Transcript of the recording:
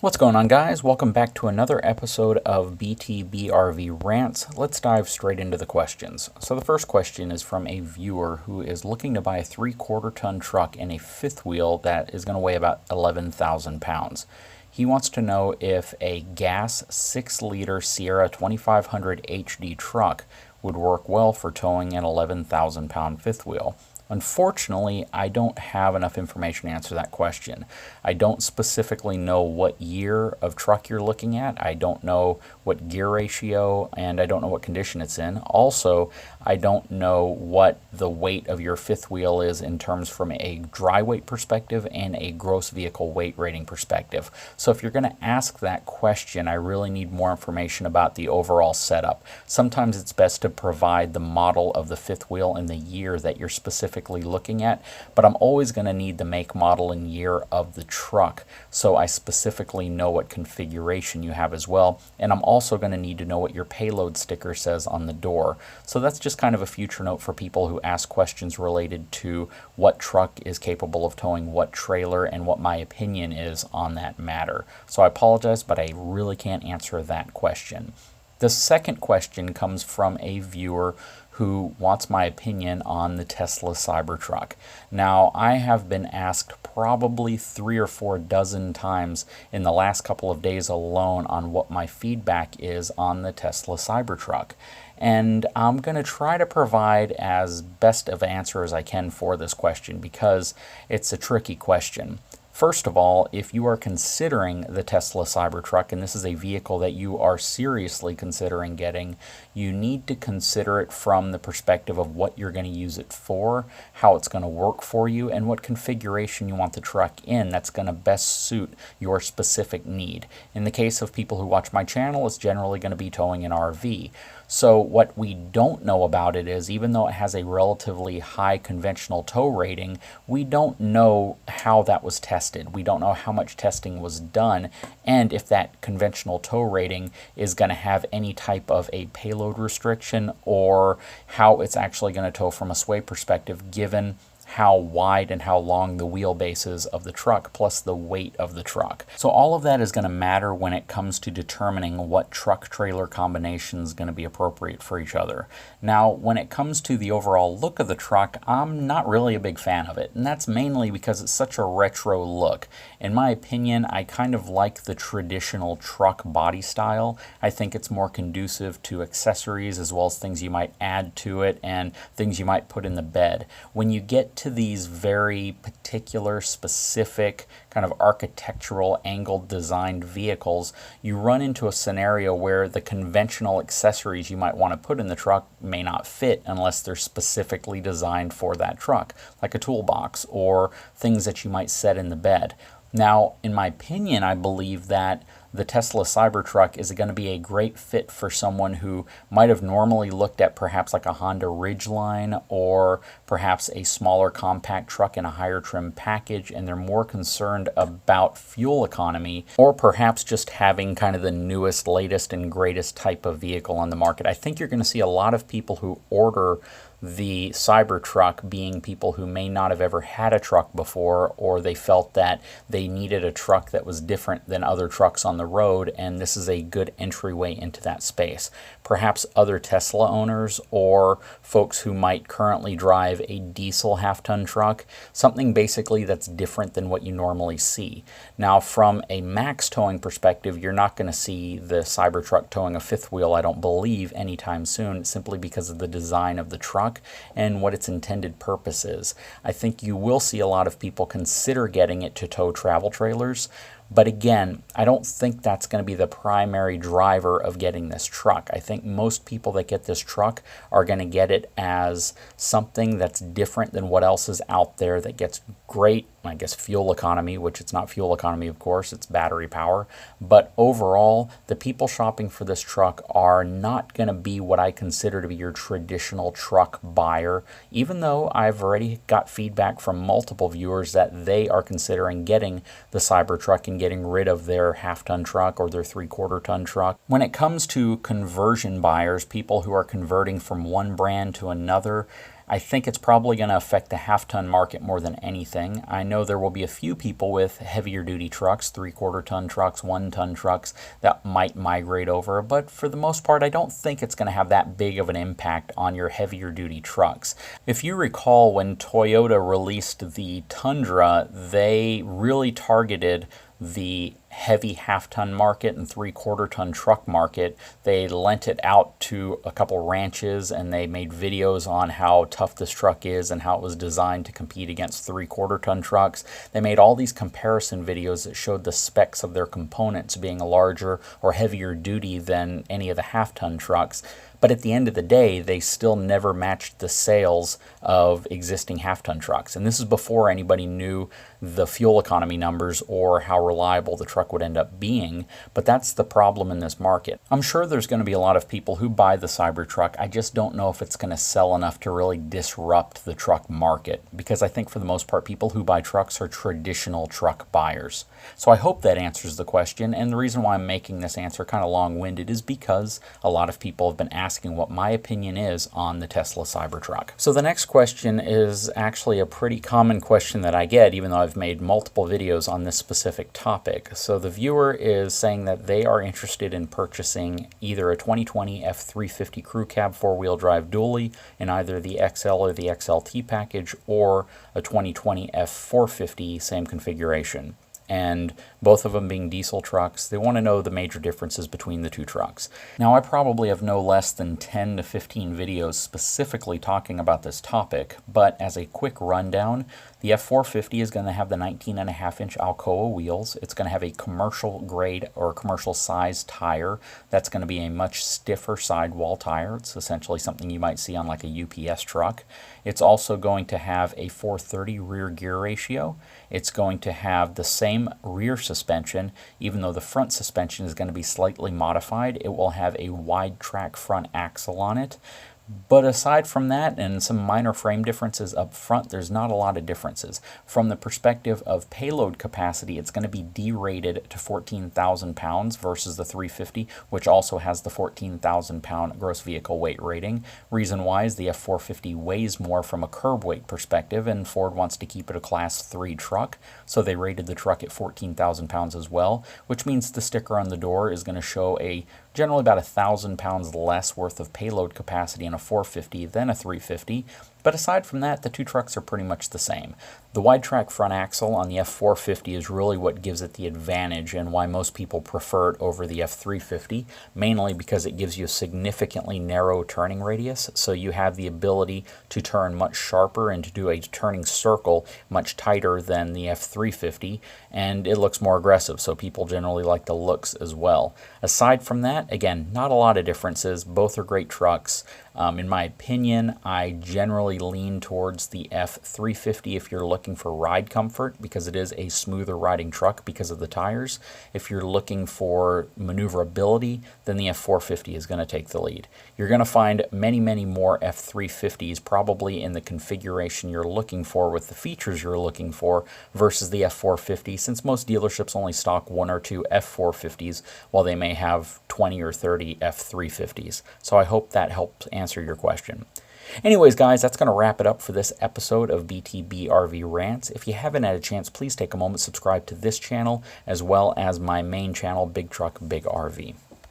What's going on, guys? Welcome back to another episode of BTBRV Rants. Let's dive straight into the questions. So the first question is from a viewer who is looking to buy a 3/4 ton truck and a fifth wheel that is going to weigh about 11,000 pounds. He wants to know if a gas 6-liter Sierra 2500 HD truck would work well for towing an 11,000 pound fifth wheel. Unfortunately, I don't have enough information to answer that question. I don't specifically know what year of truck you're looking at. I don't know what gear ratio, and I don't know what condition it's in. Also, I don't know what the weight of your fifth wheel is in terms from a dry weight perspective and a gross vehicle weight rating perspective. So if you're going to ask that question, I really need more information about the overall setup. Sometimes it's best to provide the model of the fifth wheel and the year that you're specifically looking at, but I'm always going to need the make, model, and year of the truck, so I specifically know what configuration you have as well, and I'm also going to need to know what your payload sticker says on the door. So that's just kind of a future note for people who ask questions related to what truck is capable of towing what trailer and what my opinion is on that matter. So I apologize, but I really can't answer that question. The second question comes from a viewer who wants my opinion on the Tesla Cybertruck. Now, I have been asked probably 3 or 4 dozen times in the last couple of days alone on what my feedback is on the Tesla Cybertruck. And I'm going to try to provide as best of an answer as I can for this question because it's a tricky question. First of all, if you are considering the Tesla Cybertruck, and this is a vehicle that you are seriously considering getting, you need to consider it from the perspective of what you're going to use it for, how it's going to work for you, and what configuration you want the truck in that's going to best suit your specific need. In the case of people who watch my channel, it's generally going to be towing an RV. So what we don't know about it is, even though it has a relatively high conventional tow rating, we don't know how that was tested. We don't know how much testing was done, and if that conventional tow rating is going to have any type of a payload restriction, or how it's actually going to tow from a sway perspective, given how wide and how long the wheelbase is of the truck, plus the weight of the truck. So all of that is going to matter when it comes to determining what truck-trailer combination is going to be appropriate for each other. Now, when it comes to the overall look of the truck, I'm not really a big fan of it, and that's mainly because it's such a retro look. In my opinion, I kind of like the traditional truck body style. I think it's more conducive to accessories as well as things you might add to it and things you might put in the bed. When you get to these very particular, specific, kind of architectural, angled, designed vehicles, you run into a scenario where the conventional accessories you might want to put in the truck may not fit unless they're specifically designed for that truck, like a toolbox or things that you might set in the bed. Now, in my opinion, I believe that the Tesla Cybertruck is going to be a great fit for someone who might have normally looked at perhaps like a Honda Ridgeline or perhaps a smaller compact truck in a higher trim package, and they're more concerned about fuel economy, or perhaps just having kind of the newest, latest, and greatest type of vehicle on the market. I think you're going to see a lot of people who order the Cybertruck being people who may not have ever had a truck before, or they felt that they needed a truck that was different than other trucks on the road, and this is a good entryway into that space. Perhaps other Tesla owners or folks who might currently drive a diesel half-ton truck, something basically that's different than what you normally see. Now, from a max towing perspective, you're not going to see the Cybertruck towing a fifth wheel, I don't believe, anytime soon, simply because of the design of the truck and what its intended purpose is. I think you will see a lot of people consider getting it to tow travel trailers, but again, I don't think that's going to be the primary driver of getting this truck. I think most people that get this truck are going to get it as something that's different than what else is out there, that gets great, I guess, fuel economy, which it's not fuel economy, of course, it's battery power. But overall, the people shopping for this truck are not going to be what I consider to be your traditional truck buyer, even though I've already got feedback from multiple viewers that they are considering getting the Cybertruck and getting rid of their half-ton truck or their 3/4 ton truck. When it comes to conversion buyers, people who are converting from one brand to another, I think it's probably going to affect the half-ton market more than anything. I know there will be a few people with heavier duty trucks, 3/4 ton trucks, 1-ton trucks that might migrate over, but for the most part I don't think it's going to have that big of an impact on your heavier duty trucks. If you recall, when Toyota released the Tundra, they really targeted the heavy half-ton market and 3/4 ton truck market. They lent it out to a couple ranches and they made videos on how tough this truck is and how it was designed to compete against 3/4 ton trucks. They made all these comparison videos that showed the specs of their components being larger or heavier duty than any of the half-ton trucks. But at the end of the day, they still never matched the sales of existing half-ton trucks. And this is before anybody knew the fuel economy numbers or how reliable the truck would end up being. But that's the problem in this market. I'm sure there's going to be a lot of people who buy the Cybertruck. I just don't know if it's going to sell enough to really disrupt the truck market, because I think for the most part, people who buy trucks are traditional truck buyers. So I hope that answers the question. And the reason why I'm making this answer kind of long-winded is because a lot of people have been asking what my opinion is on the Tesla Cybertruck. So the next question is actually a pretty common question that I get, even though I've made multiple videos on this specific topic. So the viewer is saying that they are interested in purchasing either a 2020 F350 Crew Cab 4-wheel drive dually in either the XL or the XLT package, or a 2020 F450 same configuration. And both of them being diesel trucks, they want to know the major differences between the two trucks. Now, I probably have no less than 10 to 15 videos specifically talking about this topic, but as a quick rundown, the F450 is going to have the 19.5-inch Alcoa wheels. It's going to have a commercial grade or commercial size tire. That's going to be a much stiffer sidewall tire. It's essentially something you might see on like a UPS truck. It's also going to have a 430 rear gear ratio. It's going to have the same rear suspension, even though the front suspension is going to be slightly modified. It will have a wide track front axle on it. But aside from that and some minor frame differences up front, there's not a lot of differences. From the perspective of payload capacity, it's going to be derated to 14,000 pounds versus the 350, which also has the 14,000 pound gross vehicle weight rating. Reason why is the F450 weighs more from a curb weight perspective, and Ford wants to keep it a Class 3 truck, so they rated the truck at 14,000 pounds as well, which means the sticker on the door is going to show a generally about 1,000 pounds less worth of payload capacity in a 450 than a 350. But aside from that, the two trucks are pretty much the same. The wide track front axle on the F450 is really what gives it the advantage and why most people prefer it over the F350, mainly because it gives you a significantly narrow turning radius, so you have the ability to turn much sharper and to do a turning circle much tighter than the F350, and it looks more aggressive, so people generally like the looks as well. Aside from that, again, not a lot of differences. Both are great trucks. In my opinion, I generally lean towards the F350 if you're looking for ride comfort, because it is a smoother riding truck because of the tires. If you're looking for maneuverability, then the F450 is going to take the lead. You're going to find many, many more F350s probably in the configuration you're looking for with the features you're looking for versus the F450, since most dealerships only stock 1 or 2 F450s while they may have 20 or 30 F350s. So I hope that helps answer your question. Anyways, guys, that's going to wrap it up for this episode of BTB RV Rants. If you haven't had a chance, please take a moment, subscribe to this channel as well as my main channel, Big Truck Big RV.